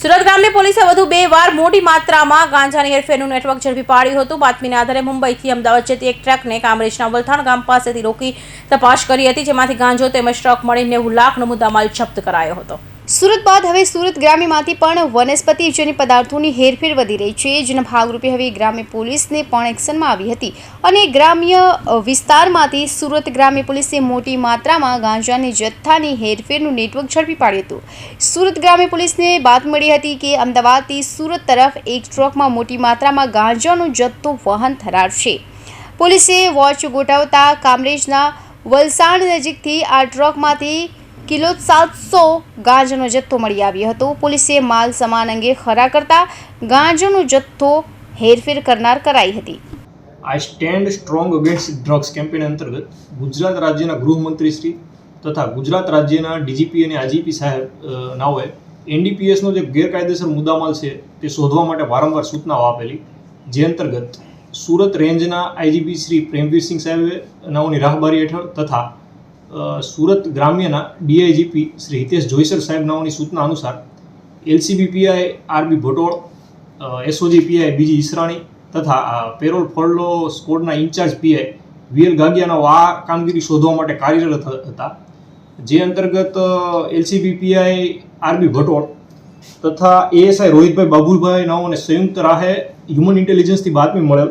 સુરત ગ્રામ્ય પોલીસે વધુ 2 વાર મોટી માત્રામાં ગાંજાની હેરફેરનું નેટવર્ક ઝડપી પાડ્યું હતું। બાતમીના આધારે મુંબઈથી અમદાવાદ જતી એક ટ્રકને કામરેજના વલથાણ ગામ પાસેથી રોકી તપાસ કરી હતી, જેમાંથી ગાંજો તેમજ ટ્રક મળી 90 લાખનો મુદ્દામાલ જપ્ત કરાયો હતો। સુરત બાદ હવે સુરત ગ્રામ્યમાંથી પણ વનસ્પતિજન્ય પદાર્થોની હેરફેર વધી રહી છે, જેના ભાગરૂપે હવે ગ્રામ્ય પોલીસને પણ એક્શનમાં આવી હતી અને ગ્રામ્ય વિસ્તારમાંથી સુરત ગ્રામ્ય પોલીસે મોટી માત્રામાં ગાંજાની જથ્થાની હેરફેરનું નેટવર્ક ઝડપી પાડ્યું હતું। સુરત ગ્રામ્ય પોલીસને બાતમી મળી હતી કે અમદાવાદથી સુરત તરફ એક ટ્રકમાં મોટી માત્રામાં ગાંજાનો જથ્થો વહન ધરાવશે। પોલીસે વોચ ગોઠવતા કામરેજના વલસાડ નજીકથી આ ટ્રકમાંથી કિલો 700 ગાંજાનો જથ્થો મળી આવ્યો હતો। પોલીસે માલ સામાન અંગે ખરા કરતા ગાંજાનો જથ્થો હેરફેર કરનાર કરાઈ હતી। આ stand strong against drugs campaign અંતર્ગત ગુજરાત રાજ્યના ગૃહમંત્રી શ્રી તથા ગુજરાત રાજ્યના ડીજીપી અને આઈજીપી સાહેબ નાઓએ એનડીપીએસનો જે ગેરકાયદેસર મુદ્દામાલ છે તે શોધવા માટે વારંવાર સૂચનાઓ આપેલી, જે અંતર્ગત સુરત રેન્જના આઈજીપી શ્રી પ્રેમવીરસિંહ સાહેબે નાઓની રાહબારી હેઠળ તથા સુરત ગ્રામ્યના ડીઆઈજીપી શ્રી હિતેશ જોઈસર સાહેબ નાઓની સૂચના અનુસાર LCB PI RB Bhatol, SOG PI BG Israni તથા પેરોલ ફળલો સ્કોડના ઇન્ચાર્જ પીઆઈ વીએલ ગાગિયાનો આ કામગીરી શોધવા માટે કાર્યરત હતા, જે અંતર્ગત એલસીબી પીઆઈ આરબી ભટોળ તથા એએસઆઈ રોહિતભાઈ બાબુભાઈ નાઓને સંયુક્ત રાહે હ્યુમન ઇન્ટેલિજન્સથી બાતમી મળેલ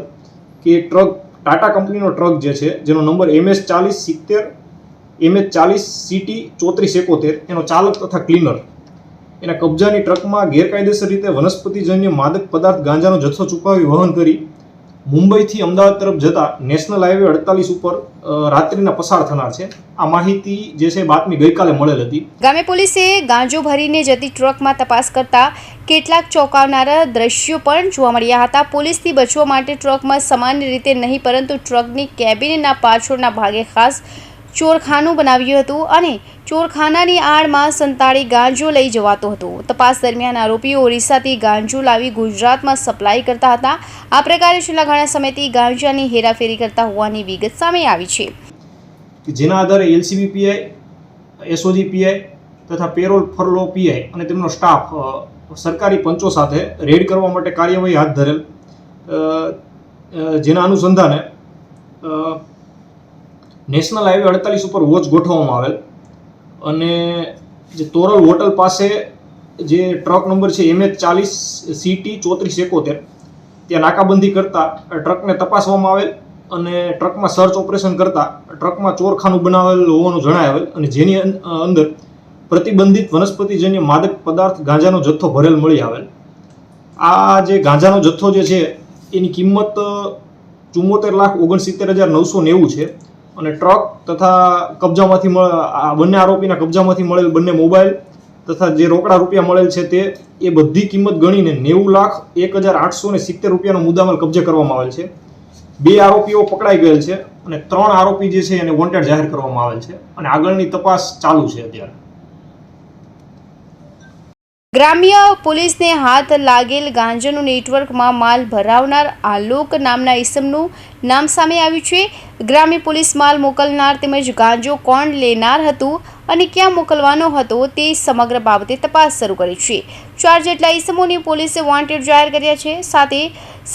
કે ટ્રક ટાટા કંપનીનો ટ્રક જે છે, જેનો નંબર MS4070 MH40 CT 3471 એનો ચાલક તથા ક્લીનર એના કબજાની ટ્રકમાં ગેરકાયદેસર રીતે વનસ્પતિજન્ય માદક પદાર્થ ગાંજાનો જથ્થો છુપાવી વહન કરી મુંબઈથી અમદાવાદ તરફ જતા નેશનલ હાઈવે 48 ઉપર રાત્રિના પસાર થનાર છે। આ માહિતી જે છે બાતમી ગઈકાલે મળેલ હતી। ગ્રામ્ય પોલીસે ગાંજો ભરીને જતી ટ્રકમાં તપાસ કરતા કેટલાક ચોંકાવનારા દ્રશ્યો પણ જોવા મળ્યા હતા। પોલીસથી બચવા માટે ટ્રકમાં સામાન્ય રીતે નહીં પરંતુ ટ્રકની કેબિનના પાછળના ભાગે ખાસ ચોરખાનું બનાવ્યું હતું અને ચોરખાનાની આડમાં સંતાડી ગાંજો લઈ જવાતો હતો। તપાસ દરમિયાન આરોપીઓ ઓરિસ્સાથી ગાંજો લાવી ગુજરાતમાં સપ્લાય કરતા હતા। આ પ્રકારે છેલ્લા ઘણા સમયથી ગાંજાની હેરાફેરી કરતા હોવાની વિગત સામે આવી છે, જેના આધારે એલસીબી પીઆઈ, એસઓજી પીઆઈ તથા પેરોલ ફરલો પીઆઈ અને તેમનો સ્ટાફ સરકારી પંચો સાથે રેડ કરવા માટે કાર્યવાહી હાથ ધરેલ, જેના અનુસંધાને નેશનલ હાઈવે 48 ઉપર વોચ ગોઠવવામાં આવેલ અને જે તોરલ હોટલ પાસે જે ટ્રક નંબર છે MH40 CT 3471 ત્યાં નાકાબંધી કરતા ટ્રકને તપાસવામાં આવેલ અને ટ્રકમાં સર્ચ ઓપરેશન કરતા ટ્રકમાં ચોરખાનું બનાવેલ હોવાનું જણાવેલ અને જેની અંદર પ્રતિબંધિત વનસ્પતિજન્ય માદક પદાર્થ ગાંજાનો જથ્થો ભરેલ મળી આવેલ। આ જે ગાંજાનો જથ્થો જે છે એની કિંમત 74,69,990 છે અને ટ્રક તથા કબજામાંથી બંને આરોપીના કબજામાંથી મળેલ બંને મોબાઈલ તથા જે રોકડા રૂપિયા મળેલ છે તે એ બધી કિંમત ગણીને 90,01,870 રૂપિયાનો મુદ્દામાલ કબજે કરવામાં આવેલ છે। 2 આરોપીઓ પકડાઈ ગયેલ છે અને 3 આરોપી જે છે એને વોન્ટેડ જાહેર કરવામાં આવેલ છે અને આગળની તપાસ ચાલુ છે અત્યારે। ગ્રામ્ય પોલીસને હાથ લાગેલ ગાંજાનું નેટવર્કમાં માલ ભરાવનાર આલોક નામના ઈસમનું નામ સામે આવ્યું છે। ગ્રામ્ય પોલીસ માલ મોકલનાર તેમજ ગાંજો કોણ લેનાર હતું અને ક્યાં મોકલવાનો હતો તે સમગ્ર બાબતે તપાસ શરૂ કરી છે। 4 જેટલા ઈસમોની પોલીસે વોન્ટેડ જાહેર કર્યા છે। સાથે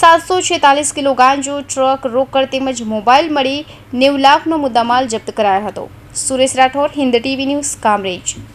746 કિલો ગાંજો, ટ્રક, રોકડ તેમજ મોબાઈલ મળી 90 લાખનો મુદ્દામાલ જપ્ત કરાયો હતો। Suresh Rathod, Hind TV news, Kamrej.